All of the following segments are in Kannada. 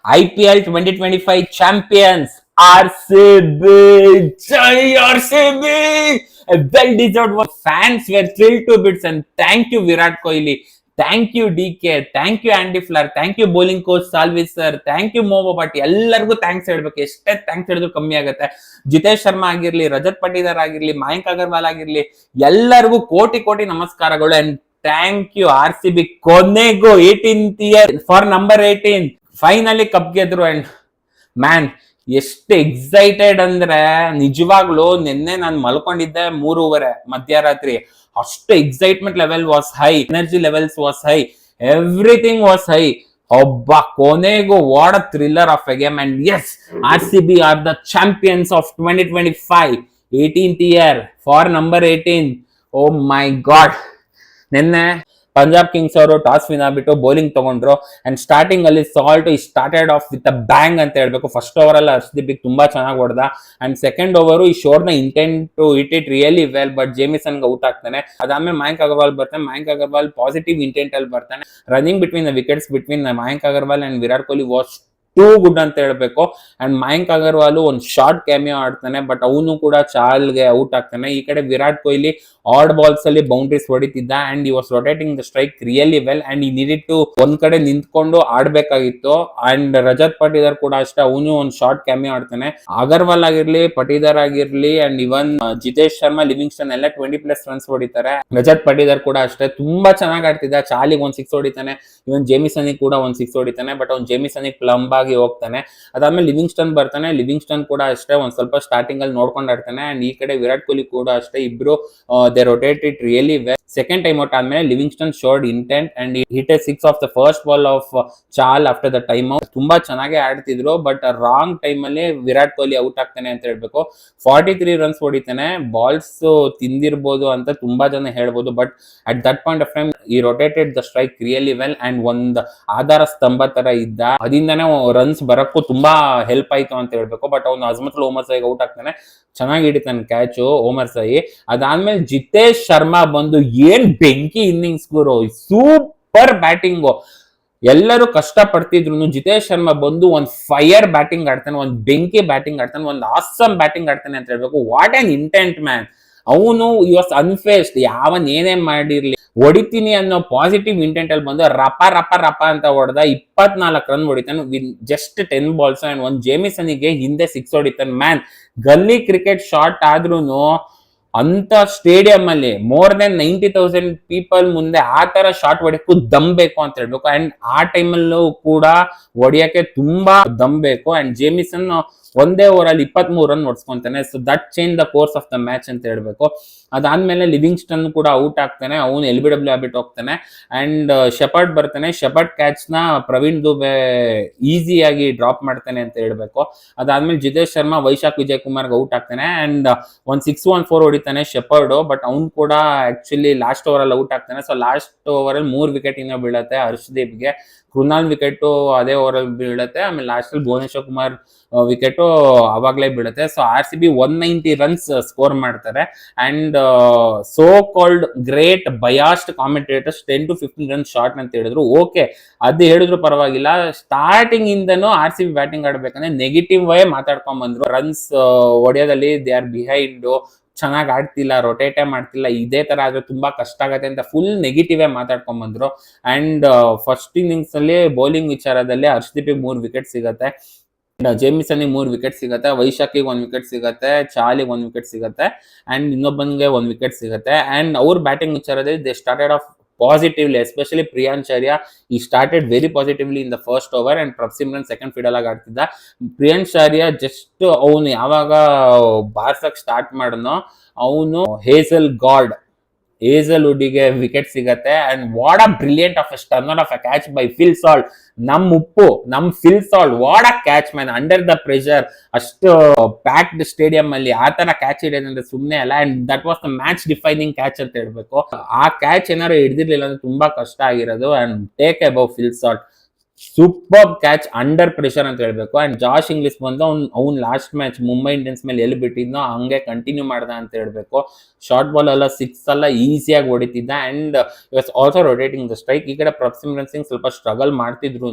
IPL 2025 champions RCB. Jai RCB. A well-deserved one. Fans were thrilled to bits, and thank you Virat Kohli. Thank you DK. Thank you Andy Flower. Thank you bowling coach Salvi sir. Thank you Momo Bhatti. ಎಲ್ಲರಿಗೂ ಥ್ಯಾಂಕ್ಸ್ ಹೇಳ್ಬೇಕು. ಎಷ್ಟೇ ಥ್ಯಾಂಕ್ಸ್ ಹೇಳಿದ್ರು ಕಮ್ಮಿ ಆಗುತ್ತೆ. ಜಿತೇಶ್ ಶರ್ಮಾ ಆಗಿರ್ಲಿ, ರಜತ್ ಪಟಿದಾರ್ ಆಗಿರ್ಲಿ, ಮಯಾಂಕ್ ಅಗರ್ವಾಲ್ ಆಗಿರ್ಲಿ, ಎಲ್ಲರಿಗೂ ಕೋಟಿ ಕೋಟಿ ನಮಸ್ಕಾರಗಳು. And thank you RCB. ಕೊನೆಗೂ 18th year for number 18 finally cup ಗೆದ್ರು. ಅಂಡ್ ಮ್ಯಾನ್ ಎಷ್ಟು ಎಕ್ಸೈಟೆಡ್ ಅಂದ್ರೆ ನಿಜವಾಗ್ಲು ನಿನ್ನೆ ನಾನು ಮಲ್ಕೊಂಡಿದ್ದೆ 3:30 ಮಧ್ಯರಾತ್ರಿ. ಅಷ್ಟು excitement level was high, energy levels was high, everything was high. ಒಬ್ಬ ಕೊನೆಗೂ what a thriller of a game. And yes, RCB are the champions of 2025 18th year for number 18. Oh my god. ನಿನ್ನೆ ಪಂಜಾಬ್ ಕಿಂಗ್ಸ್ ಅವರು ಟಾಸ್ ವಿನ್ ಆಗ್ಬಿಟ್ಟು ಬೌಲಿಂಗ್ ತಗೊಂಡ್ರು. ಅಂಡ್ ಸ್ಟಾರ್ಟಿಂಗ್ ಅಲ್ಲಿ ಸಾಲ್ಟ್ ಈ started off with a bang ಅಂತ ಹೇಳ್ಬೇಕು. ಫಸ್ಟ್ ಓವರ್ ಅಲ್ಲಿ ಹರ್ಷದೀಪ್ ತುಂಬಾ ಚೆನ್ನಾಗಿ ಹೊಡೆದ. ಅಂಡ್ ಸೆಕೆಂಡ್ ಓವರ್ ಈ ಶೋರ್ ನ intent to it really well, but Jamieson out ಆಗ್ತಾನೆ. ಅದಾದ್ಮೇಲೆ ಮಯಾಂಕ್ ಅಗರ್ವಾಲ್ ಬರ್ತಾನೆ. ಮಯಾಂಕ್ ಅಗರ್ವಾಲ್ ಪಾಸಿಟಿವ್ ಇಂಟೆಂಟ್ ಅಲ್ಲಿ ಬರ್ತಾನೆ. Running between the wickets between Mayank Agarwal and Virat Kohli was too good ಅಂತ ಹೇಳ್ಬೇಕು. ಅಂಡ್ ಮಯಾಂಕ್ ಅಗರ್ವಾಲ್ ಒಂದು ಶಾರ್ಟ್ ಕ್ಯಾಮಿಯೋ ಆಡ್ತಾನೆ, ಬಟ್ ಅವನು ಕೂಡ ಚಾಲ್ಗೆ ಔಟ್ ಆಗ್ತಾನೆ. ಈ ಕಡೆ ವಿರಾಟ್ ಕೊಹ್ಲಿ ಆಡ್ ಬಾಲ್ಸ್ ಅಲ್ಲಿ ಬೌಂಡ್ರೀಸ್ ಹೊಡಿತಿದ್ದ. ಅಂಡ್ ಈ was rotating the strike really well. And ಈ ನೀಡಿಡ್ ಟು ಒಂದ್ ಕಡೆ ನಿಂತ್ಕೊಂಡು ಆಡ್ಬೇಕಾಗಿತ್ತು. ಅಂಡ್ ರಜತ್ ಪಟಿದಾರ್ ಕೂಡ ಅಷ್ಟೇ, ಅವನು ಒಂದು ಶಾರ್ಟ್ ಕ್ಯಾಮಿಯೋ ಆಡ್ತಾನೆ. ಅಗರ್ವಾಲ್ ಆಗಿರ್ಲಿ, ಪಟಿದಾರ್ ಆಗಿರ್ಲಿ, and even Jitesh Sharma, Livingston ಎಲ್ಲ 20+ ರನ್ಸ್ ಹೊಡಿತಾರೆ. ರಜತ್ ಪಟಿದಾರ್ ಕೂಡ ಅಷ್ಟೇ ತುಂಬಾ ಚೆನ್ನಾಗಿ ಆಡ್ತಿದ್ದ. ಚಾಲಿಗೆ ಒಂದು 6 ಹೊಡಿತಾನೆ. ಇವನ್ ಜೇಮಿಸನಿಗೆ ಕೂಡ ಒಂದು 6 ಹೊಡಿತಾನೆ, ಬಟ್ ಅವ್ನು ಜೇಮಿಸನಿಗೆ ಪ್ಲಂಬ್ ಆಗಿ ಹೋಗ್ತಾನೆ. ಅದಾದ್ಮೇಲೆ ಲಿವಿಂಗ್ಸ್ಟನ್ ಬರ್ತಾನೆ. ಲಿವಿಂಗ್ಸ್ಟನ್ ಕೂಡ ಅಷ್ಟೇ ಒಂದ್ ಸ್ವಲ್ಪ ಸ್ಟಾರ್ಟಿಂಗ್ ಅಲ್ಲಿ ನೋಡ್ಕೊಂಡು ಆಡ್ತಾನೆ. ಅಂಡ್ ಈ ಕಡೆ ವಿರಾಟ್ ಕೊಹ್ಲಿ ಕೂಡ ಅಷ್ಟೇ, ಇಬ್ರು they rotate it really well. Second time out ಆದ್ಮೇಲೆ Livingstone showed intent and hit a 6 off the first ball of Chahal after the time out. ತುಂಬಾ ಚೆನ್ನಾಗಿ ಆಡ್ತಿದ್ರು, ಬಟ್ ರಾಂಗ್ ಟೈಮ್ ಅಲ್ಲಿ ವಿರಾಟ್ ಕೊಹ್ಲಿ ಔಟ್ ಆಗ್ತಾನೆ ಅಂತ ಹೇಳ್ಬೇಕು. 43 ರನ್ಸ್ ಹೊಡಿತಾನೆ. ಬಾಲ್ಸ್ ತಿಂದಿರ್ಬೋದು ಅಂತ ತುಂಬಾ ಜನ ಹೇಳ್ಬೋದು, but at that point of time he rotated the strike really well. And ಒಂದ್ ಆಧಾರ ಸ್ತಂಭ ತರ ಇದ್ದ, ಅದರಿಂದನೇ ರನ್ಸ್ ಬರಕ್ಕೂ ತುಂಬಾ ಹೆಲ್ಪ್ ಆಯ್ತು ಅಂತ ಹೇಳ್ಬೇಕು. ಬಟ್ ಅವ್ನು ಅಜ್ಮತ್ ಓಮರ್ ಸಾಯಿಗೆ ಔಟ್ ಆಗ್ತಾನೆ. ಚೆನ್ನಾಗಿ ಹಿಡಿತಾನೆ ಕ್ಯಾಚು ಓಮರ್ ಸಾಯಿ. ಅದಾದ್ಮೇಲೆ ಜಿತೇಶ್ ಶರ್ಮಾ ಬಂದು ಏನ್ ಬೆಂಕಿ ಇನ್ನಿಂಗ್ಸ್ ಗುರು, ಸೂಪರ್ ಬ್ಯಾಟಿಂಗು. ಎಲ್ಲರೂ ಕಷ್ಟ ಪಡ್ತಿದ್ರು, ಜಿತೇಶ್ ಶರ್ಮಾ ಬಂದು ಒಂದ್ ಫೈರ್ ಬ್ಯಾಟಿಂಗ್ ಆಡ್ತಾನೆ, ಒಂದ್ ಬೆಂಕಿ ಬ್ಯಾಟಿಂಗ್ ಆಡ್ತಾನೆ, ಒಂದ್ ಆಸಮ್ ಬ್ಯಾಟಿಂಗ್ ಆಡ್ತಾನೆ ಅಂತ ಹೇಳ್ಬೇಕು. What on intent man. ಅವನು ವಾಸ್ ಅನ್ಫೇಸ್ಡ್. ಯಾವನ್ ಏನೇನ್ ಮಾಡಿರ್ಲಿ ಹೊಡಿತೀನಿ ಅನ್ನೋ ಪಾಸಿಟಿವ್ ಇಂಟೆಂಟ್ ಅಲ್ಲಿ ಬಂದು ರಪ ರಪ ರಪ ಅಂತ ಹೊಡೆದ. 24 ರನ್ ಹೊಡಿತಾನೆ ವಿನ್ ಜಸ್ಟ್ 10 ಬಾಲ್ಸ್. ಅಂಡ್ ಒಂದ್ ಜೇಮಿಸನಿಗೆ ಹಿಂದೆ 6 ಹೊಡಿತಾನೆ. ಮ್ಯಾನ್, ಗಲ್ಲಿ ಕ್ರಿಕೆಟ್ ಶಾಟ್ ಆದ್ರೂನು ಅಂತ ಸ್ಟೇಡಿಯಂ ಅಲ್ಲಿ ಮೋರ್ ದೆನ್ 90,000 ಪೀಪಲ್ ಮುಂದೆ ಆ ತರ ಶಾಟ್ ಹೊಡಿಯಕ್ಕೂ ದಮ್ ಬೇಕು ಅಂತ ಹೇಳ್ಬೇಕು. ಅಂಡ್ ಆ ಟೈಮಲ್ಲೂ ಕೂಡ ಹೊಡಿಯಕ್ಕೆ ತುಂಬಾ ದಮ್ ಬೇಕು. ಅಂಡ್ ಜೇಮಿಸನ್ ಒಂದೇ ಓವರ್ ಅಲ್ಲಿ 23 ರನ್ ಹೊಡ್ಸ್ಕೊಂತಾನೆ. So that change the course of the match ಅಂತ ಹೇಳ್ಬೇಕು. ಅದಾದ್ಮೇಲೆ ಲಿವಿಂಗ್ಸ್ಟನ್ ಕೂಡ ಔಟ್ ಆಗ್ತಾನೆ. ಅವನು LBW ಆಗ್ಬಿಟ್ಟು ಹೋಗ್ತಾನೆ. ಅಂಡ್ ಶೆಪರ್ಡ್ ಬರ್ತಾನೆ. ಶೆಪರ್ಡ್ ಕ್ಯಾಚ್ ನ ಪ್ರವೀಣ್ ದುಬೆ ಈಸಿಯಾಗಿ ಡ್ರಾಪ್ ಮಾಡ್ತಾನೆ ಅಂತ ಹೇಳ್ಬೇಕು. ಅದಾದ್ಮೇಲೆ ಜಿತೇಶ್ ಶರ್ಮಾ ವೈಶಾಖ್ ವಿಜಯ್ ಕುಮಾರ್ಗೆ ಔಟ್ ಆಗ್ತಾನೆ. ಅಂಡ್ ಒಂದ್ 6 1 4 ಹೊಡಿತಾನೆ ಶೆಪರ್ಡ್, ಬಟ್ ಅವ್ನು ಕೂಡ ಆಕ್ಚುಲಿ ಲಾಸ್ಟ್ ಓವರ್ ಅಲ್ಲಿ ಔಟ್ ಆಗ್ತಾನೆ. ಸೊ ಲಾಸ್ಟ್ ಓವರ್ ಅಲ್ಲಿ 3 ವಿಕೆಟ್ ಇನ್ನೂ ಬೀಳತ್ತೆ ಹರ್ಷದೀಪ್ಗೆ. ಕೃನಾಲ್ ವಿಕೆಟ್ ಅದೇ ಓವರ್ ಅಲ್ಲಿ ಬೀಳುತ್ತೆ. ಆಮೇಲೆ ಲಾಸ್ಟ್ ಅಲ್ಲಿ ಭುವನೇಶ್ವರ್ ಕುಮಾರ್ ವಿಕೆಟ್ ಅವಾಗ್ಲೇ ಬೀಳುತ್ತೆ. ಸೊ RCB 190 ರನ್ಸ್ ಸ್ಕೋರ್ ಮಾಡ್ತಾರೆ. And so called great biased commentators 10 to 15 runs short ಅಂತ ಹೇಳಿದ್ರು. ಓಕೆ, ಅದು ಹೇಳಿದ್ರು ಪರವಾಗಿಲ್ಲ. ಸ್ಟಾರ್ಟಿಂಗ್ ಇಂದನೂ RCB ಬ್ಯಾಟಿಂಗ್ ಆಡ್ಬೇಕಂದ್ರೆ ನೆಗೆಟಿವ್ ವೇ ಮಾತಾಡ್ಕೊಂಡ್ ಬಂದ್ರು. ರನ್ಸ್ ಹೊಡೆಯೋದಲ್ಲಿ ದೇ ಆರ್ ಬಿಹೈಂಡ್, ಚೆನ್ನಾಗಿ ಆಡ್ತಿಲ್ಲ, ರೊಟೇಟೇ ಮಾಡ್ತಿಲ್ಲ, ಇದೇ ತರ ಆದ್ರೆ ತುಂಬಾ ಕಷ್ಟ ಆಗತ್ತೆ ಅಂತ ಫುಲ್ ನೆಗೆಟಿವ್ ಮಾತಾಡ್ಕೊಂಡ್ ಬಂದ್ರು. ಅಂಡ್ ಫಸ್ಟ್ ಇನ್ನಿಂಗ್ಸ್ ಅಲ್ಲಿ ಬೌಲಿಂಗ್ ವಿಚಾರದಲ್ಲಿ ಹರ್ಷದೀಪಿಗೆ 3 ವಿಕೆಟ್ ಸಿಗತ್ತೆ. ಜೇಮಿಸನ್ಗೆ 3 ವಿಕೆಟ್ ಸಿಗತ್ತೆ. ವೈಶಾಖಿಗೆ 1 ವಿಕೆಟ್ ಸಿಗತ್ತೆ. ಚಾಲಿಗೆ 1 ವಿಕೆಟ್ ಸಿಗತ್ತೆ. ಅಂಡ್ ಇನ್ನೊಬ್ಬನ್ಗೆ 1 ವಿಕೆಟ್ ಸಿಗತ್ತೆ. ಅಂಡ್ ಅವ್ರ ಬ್ಯಾಟಿಂಗ್ ವಿಚಾರದಲ್ಲಿ they started off positively, especially Priyansh Arya he started very positively in the first over. And Prabhsimran second fiddle ಆಗಿ ಆಡ್ತಿದ್ದ. ಪ್ರಿಯಾಂಶ್ ಆರ್ಯ ಜಸ್ಟ್ ಅವನು ಯಾವಾಗ ಬಾರ್ಸಕ್ ಸ್ಟಾರ್ಟ್ ಮಾಡಿದ್ನೋ ಅವನು ಹೇಸಲ್ವುಡ್ಗೆ ವಿಕೆಟ್ ಸಿಗತ್ತೆ. And what a brilliant of a turn of a catch by Phil Salt. ನಮ್ Phil Salt, what a catch man, under the pressure, ಅಷ್ಟು ಪ್ಯಾಕ್ಡ್ ಸ್ಟೇಡಿಯಂ ಅಲ್ಲಿ ಆ ತರ ಕ್ಯಾಚ್ ಹಿಡಿಯೋದಂದ್ರೆ ಸುಮ್ನೆ ಅಲ್ಲ. And that was the match defining catch ಅಂತ ಹೇಳ್ಬೇಕು. ಆ ಕ್ಯಾಚ್ ಏನಾದ್ರು ಹಿಡಿದಿರ್ಲಿಲ್ಲ ಅಂದ್ರೆ ತುಂಬಾ ಕಷ್ಟ ಆಗಿರೋದು. And take above Phil Salt. Super catch under pressure ಅಂತ ಹೇಳ್ಬೇಕು. ಅಂಡ್ ಜಾಶ್ ಇಂಗ್ಲಿಸ್ ಬಂದು ಅವ್ನ್ ಲಾಸ್ಟ್ ಮ್ಯಾಚ್ ಮುಂಬೈ ಇಂಡಿಯನ್ಸ್ ಮೇಲೆ ಎಲ್ಲಿ ಬಿಟ್ಟಿದ್ನೋ ಹಂಗೆ ಕಂಟಿನ್ಯೂ ಮಾಡ್ದ ಅಂತ ಹೇಳ್ಬೇಕು. ಶಾರ್ಟ್ ಬಾಲ್ ಎಲ್ಲ ಸಿಕ್ಸ್ ಎಲ್ಲ ಈಸಿಯಾಗಿ ಹೊಡಿತಿದ್ದ. And was also rotating the strike. ಈ ಕಡೆ ಪ್ರಭ್ಸಿಮ್ರನ್ ಸಿಂಗ್ ಸ್ವಲ್ಪ ಸ್ಟ್ರಗಲ್ ಮಾಡ್ತಿದ್ರು,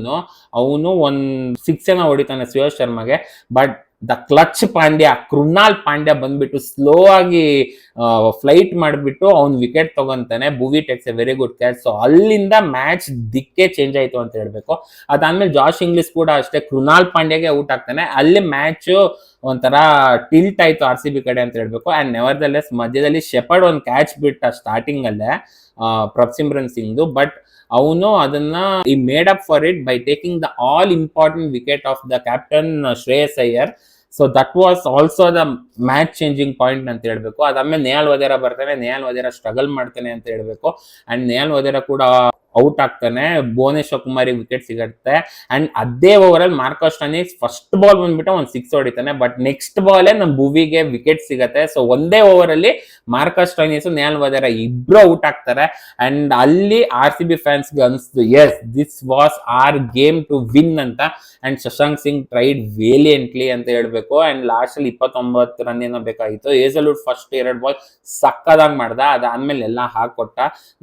ಅವನು ಒಂದ್ ಸಿಕ್ಸ್ ಏನೋ ಹೊಡಿತಾನೆ ಶ್ರೇಯಸ್ ಶರ್ಮಾಗೆ. But the clutch Pandya, Krunal Pandya ಬಂದ್ಬಿಟ್ಟು ಸ್ಲೋ ಆಗಿ ಫ್ಲೈಟ್ ಮಾಡಿಬಿಟ್ಟು ಅವ್ನ್ ವಿಕೆಟ್ ತಗೊಂತಾನೆ. Bhuvi takes a very good catch. So ಅಲ್ಲಿಂದ ಮ್ಯಾಚ್ ದಿಕ್ಕೇ ಚೇಂಜ್ ಆಯ್ತು ಅಂತ ಹೇಳ್ಬೇಕು. ಅದಾದ್ಮೇಲೆ ಜಾಶ್ ಇಂಗ್ಲಿಸ್ ಕೂಡ ಅಷ್ಟೇ ಕೃಣಾಲ್ ಪಾಂಡ್ಯಗೆ ಔಟ್ ಆಗ್ತಾನೆ. ಅಲ್ಲಿ ಮ್ಯಾಚ್ ಒಂಥರ ಟಿಲ್ಟ್ ಆಯ್ತು ಆರ್ ಸಿ ಬಿ ಕಡೆ ಅಂತ ಹೇಳ್ಬೇಕು. ಅಂಡ್ ನೆವರ್ ದ ಲೆಸ್ ಮಧ್ಯದಲ್ಲಿ ಶೆಪರ್ಡ್ ಒಂದು ಕ್ಯಾಚ್ ಬಿಟ್ಟ ಸ್ಟಾರ್ಟಿಂಗ್ ಅಲ್ಲೇ ಪ್ರಭ್ಸಿಮ್ರನ್ ಸಿಂಗ್ದು. ಬಟ್ ಅವನು ಅದನ್ನ he made up for it by taking the all important wicket of the captain Shreyas Iyer. So that was also the match changing point ಅಂತ ಹೇಳ್ಬೇಕು. ಅದಾದ್ಮೇಲೆ ನೇಹಾಲ್ ವಧೇರಾ ಬರ್ತಾನೆ. ನೇಹಾಲ್ ವಧೇರಾ ಸ್ಟ್ರಗಲ್ ಮಾಡ್ತಾನೆ ಅಂತ ಹೇಳ್ಬೇಕು. ಅಂಡ್ ನೇಹಾಲ್ ವಧೇರಾ ಕೂಡ ಔಟ್ ಆಗ್ತಾನೆ. ಭುವನೇಶ್ವರ್ ಕುಮಾರ್ ವಿಕೆಟ್ ಸಿಗುತ್ತೆ. ಅಂಡ್ ಅದೇ ಓವರ್ ಅಲ್ಲಿ ಮಾರ್ಕಸ್ ಸ್ಟೋಯಿನಿಸ್ ಫಸ್ಟ್ ಬಾಲ್ ಬಂದ್ಬಿಟ್ಟು ಒಂದು ಸಿಕ್ಸ್ ಹೊಡಿತಾನೆ. ಬಟ್ ನೆಕ್ಸ್ಟ್ ಬಾಲ್ ನಮ್ ಭುವಿಗೆ ವಿಕೆಟ್ ಸಿಗತ್ತೆ. ಸೊ ಒಂದೇ ಓವರ್ ಅಲ್ಲಿ ಮಾರ್ಕಸ್ ಸ್ಟೋಯಿನಿಸ್, ನೇಹಾಲ್ ವಧೇರಾ ಇಬ್ರು ಔಟ್ ಆಗ್ತಾರೆ. ಅಂಡ್ ಅಲ್ಲಿ ಆರ್ ಸಿ ಬಿ ಫ್ಯಾನ್ಸ್ ಗೆ ಅನ್ಸ್ತು as this was our game to win ಅಂತ. And Shashank Singh tried valiantly ಅಂತ ಹೇಳ್ಬೇಕು. ಅಂಡ್ ಲಾಸ್ಟ್ ಅಲ್ಲಿ 29 ರನ್ ಏನೋ ಬೇಕಾಗಿತ್ತು. ಏಜಲ್ವುಡ್ ಫಸ್ಟ್ 2 ಬಾಲ್ ಸಕ್ಕದಾಗಿ ಮಾಡ್ದ. ಅದಾದ್ಮೇಲೆ ಎಲ್ಲ ಹಾಕೊಟ್ಟ.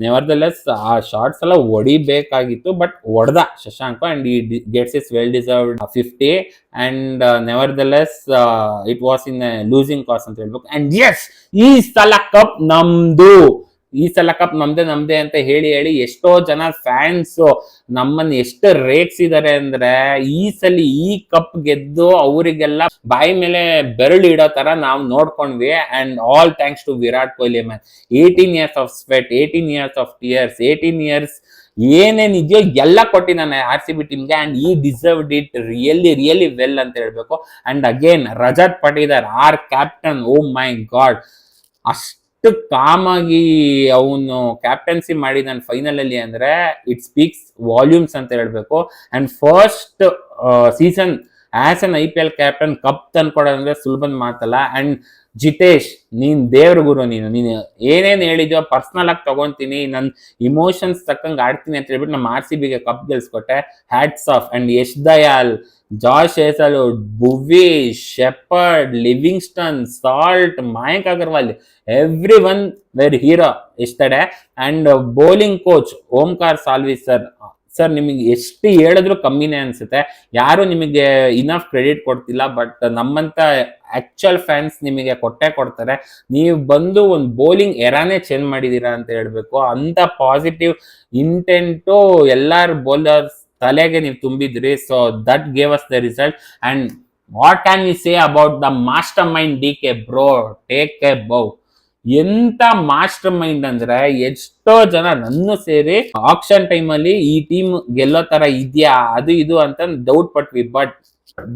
ನೆವರ್ ದ ಲೆಸ್ ಆ ಶಾರ್ಟ್ಸ್ ಎಲ್ಲ ಹೊಡಿಬೇಕಾಗಿತ್ತು, ಬಟ್ ಹೊಡೆದ Shashank. And he gets his well deserved 50. And nevertheless it was in losing cause ಅಂತ ಹೇಳ್ಬೇಕು. ಅಂಡ್ ಎಸ್ ಈ ಸಲ ಕಪ್ ನಮ್ದು, ಈ ಸಲ ಕಪ್ ನಮ್ದೇ ಅಂತ ಹೇಳಿ ಎಷ್ಟೋ ಜನ ಫ್ಯಾನ್ಸ್ ನಮ್ಮನ್ನ ಎಷ್ಟು ರೇಗ್ಸಿದ್ದಾರೆ ಅಂದ್ರೆ, ಈ ಸಲ ಈ ಕಪ್ ಗೆದ್ದು ಅವರಿಗೆಲ್ಲ ಬಾಯಿ ಮೇಲೆ ಬೆರಳು ಇಡೋ ತರ ನಾವು ನೋಡ್ಕೊಂಡ್ವಿ. And all thanks to Virat Kohli man. 18 years of sweat, 18 years of tears, 18 years ಏನೇನಿದೆಯೋ ಎಲ್ಲ ಕೊಟ್ಟಿದ್ದಾನೆ ಆರ್ ಸಿ ಬಿ ಟೀಮ್ಗೆ. And he deserved it really well ಅಂತ ಹೇಳ್ಬೇಕು. And again Rajat Patidar our captain, oh my god, ಅಷ್ಟು ಕಾಮಾಗಿ ಅವನು ಕ್ಯಾಪ್ಟನ್ಸಿ ಮಾಡಿದಾನೆ ಫೈನಲ್ ಅಲ್ಲಿ ಅಂದ್ರೆ ಇಟ್ ಸ್ಪೀಕ್ಸ್ ವಾಲ್ಯೂಮ್ಸ್ ಅಂತ ಹೇಳ್ಬೇಕು. And first season as an IPL captain cup ತಂದ್ಕೊಡೋದಂದ್ರೆ ಸುಲಭದ ಮಾತಲ್ಲ. ಅಂಡ್ ಜಿತೇಶ್, ನೀನ್ ದೇವ್ರ ಗುರು, ನೀನು ಏನೇನ್ ಹೇಳಿದ್ಯೋ ಪರ್ಸನಲ್ ಆಗಿ ತಗೊಂತೀನಿ, ನನ್ ಇಮೋಷನ್ಸ್ ತಕ್ಕಂಗೆ ಆಡ್ತೀನಿ ಅಂತ ಹೇಳ್ಬಿಟ್ಟು ನಮ್ಮ ಆರ್ ಸಿ ಬಿಗೆ ಕಪ್ ಗೆಲ್ಸ್ಕೊಟ್ಟೆ. Hats off. And Yash Dayal, Josh Hazlewood, Bhuvi, Shepherd, Livingstone, Salt, Mayank Agarwal, every one were hero yesterday. And bowling coach Omkar Salvi sir ನಿಮಗೆ ಎಷ್ಟು ಹೇಳಿದ್ರು ಕಮ್ಮಿನೇ ಅನ್ಸುತ್ತೆ. ಯಾರು ನಿಮಗೆ ಇನಫ್ ಕ್ರೆಡಿಟ್ ಕೊಡ್ತಿಲ್ಲ. ಬಟ್ ನಮ್ಮಂತ ಆಕ್ಚುಯಲ್ ಫ್ಯಾನ್ಸ್ ನಿಮಗೆ ಕೊಡ್ತಾರೆ. ನೀವು ಬಂದು ಒಂದು ಬೌಲಿಂಗ್ ಎರಾನೇ ಚೇಂಜ್ ಮಾಡಿದೀರಾ ಅಂತ ಹೇಳ್ಬೇಕು. ಅಂತ ಪಾಸಿಟಿವ್ ಇಂಟೆಂಟು ಎಲ್ಲಾರು ಬೌಲರ್ಸ್ ತಲೆಗೆ ನೀವು ತುಂಬಿದ್ರಿ. So that gave us the result. And what can we say about the master mind DK bro, take a bow. ಎಂತ ಮಾಸ್ಟರ್ ಮೈಂಡ್ ಅಂದ್ರೆ, ಎಷ್ಟೋ ಜನ ನನ್ನ ಸೇರಿ ಆಕ್ಷನ್ ಟೈಮ್ ಅಲ್ಲಿ ಈ ಟೀಮ್ ಗೆಲ್ಲೋ ತರ ಇದ್ಯಾ ಅದು ಇದು ಅಂತ ಡೌಟ್ ಪಟ್ವಿ. But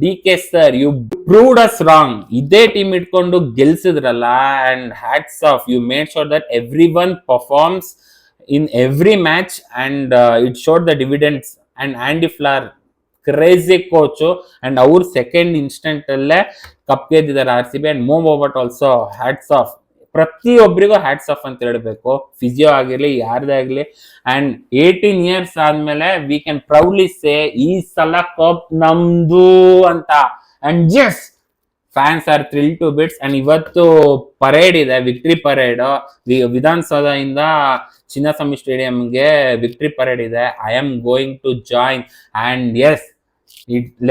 DK sir, you proved us wrong. ಇದೇ ಟೀಮ್ ಇಟ್ಕೊಂಡು ಗೆಲ್ಸಿದ್ರಲ್ಲ. And hats off, you made sure that every one performs in every match. And it showed the dividends. And Andy Flower crazy coach. And ಅವ್ರ ಸೆಕೆಂಡ್ ಇನ್ಸ್ಟೆಂಟ್ ಅಲ್ಲೇ ಕಪ್ ಗೆದ್ದಿದ್ದಾರೆ R C B. And Mo Bobat also hats off. ಪ್ರತಿಯೊಬ್ಬರಿಗೂ ಹ್ಯಾಟ್ಸ್ ಆಫ್ ಅಂತ ಹೇಳ್ಬೇಕು, ಫಿಸಿಯೋ ಆಗಿರ್ಲಿ ಯಾರ್ದೇ ಆಗ್ಲಿ. ಅಂಡ್ 18 years ಆದ್ಮೇಲೆ ವಿ ಕ್ಯಾನ್ ಪ್ರೌಡ್ಲಿ ಸೇ ಈ ಸಲ ಕಪ್ ನಮ್ದು ಅಂತ. And just fans are thrill to bits. And ಇವತ್ತು ಪರೇಡ್ ಇದೆ, ವಿಕ್ಟ್ರಿ ಪರೇಡ್. ವಿಧಾನಸೌಧದಿಂದ ಚಿನ್ನಸ್ವಾಮಿ ಸ್ಟೇಡಿಯಂಗೆ ವಿಕ್ಟ್ರಿ ಪರೇಡ್ ಇದೆ. I am going to join. And yes,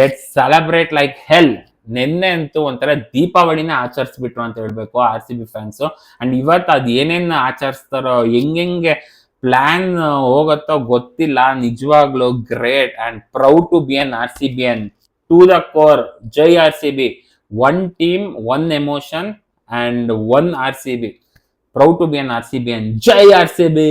let's celebrate like hell. ನಿನ್ನೆ ಅಂತೂ ಒಂಥರ ದೀಪಾವಳಿನ ಆಚರಿಸ್ಬಿಟ್ರು ಅಂತ ಹೇಳ್ಬೇಕು R C B fans. And ಇವತ್ತು ಅದ್ ಏನೇನ್ ಆಚರಿಸ್ತಾರೋ, ಹೆಂಗೆ ಪ್ಲಾನ್ ಹೋಗತ್ತೋ ಗೊತ್ತಿಲ್ಲ. ನಿಜವಾಗ್ಲೂ great and proud to be an R C B and to the core. ಜೈ R C B. One team, one emotion and one R C B. Proud to be an R C B ಅನ್. ಜೈ ಆರ್ ಸಿ ಬಿ.